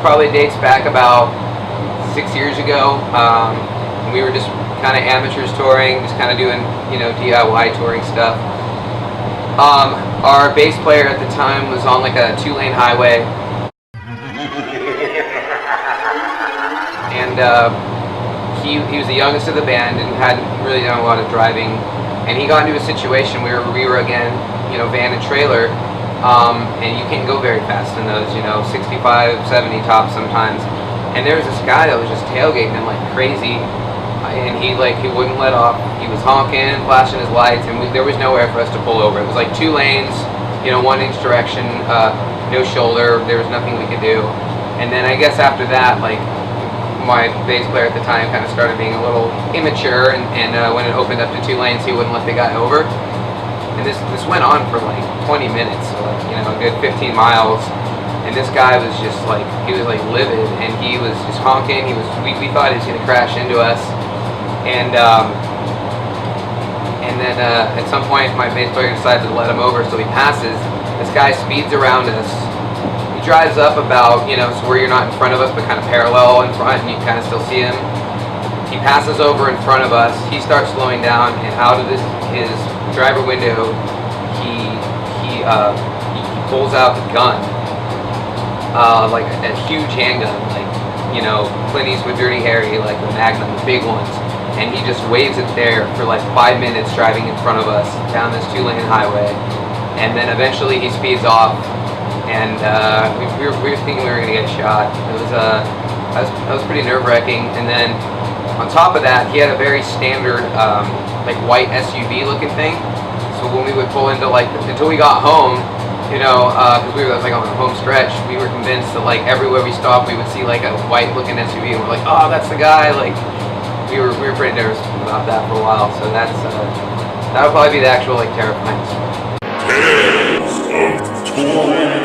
probably dates back about 6 years ago. We were just kind of amateurs touring, just kind of doing, you know, DIY touring stuff. Our bass player at the time was on like a 2-lane highway, and he was the youngest of the band and hadn't really done a lot of driving. And he got into a situation where we were again, you know, van and trailer, and you can't go very fast in those, you know, 65, 70 tops sometimes. And there was this guy that was just tailgating him like crazy, and he wouldn't let off. He was honking, flashing his lights, and there was nowhere for us to pull over. It was like 2 lanes, you know, 1 each direction, no shoulder. There was nothing we could do. And then I guess after that, like, my bass player at the time kind of started being a little immature, and when it opened up to 2 lanes, he wouldn't let the guy over. And this went on for like 20 minutes, so like, you know, a good 15 miles. And this guy was just like, he was like livid, and he was just honking. We thought he was gonna crash into us. And then at some point, my bass player decided to let him over, so he passes. This guy speeds around us. He drives up about, you know, so where you're not in front of us, but kind of parallel in front, and you kind of still see him. He passes over in front of us. He starts slowing down, and out of his driver window, he pulls out the gun, like a huge handgun, like, you know, Clint Eastwood, Dirty Harry, like the Magnum, the big ones. And he just waves it there for like 5 minutes driving in front of us down this 2-lane highway. And then eventually he speeds off, and we were thinking we were gonna get shot. It was that was pretty nerve-wracking. And then on top of that, he had a very standard like white SUV looking thing. So when we would pull into like, until we got home, you know, because we were like on the home stretch, we were convinced that like everywhere we stopped, we would see like a white looking SUV, and we're like, oh, that's the guy. Like, we were pretty nervous about that for a while. So that would probably be the actual like terrifying story. Tales of Touring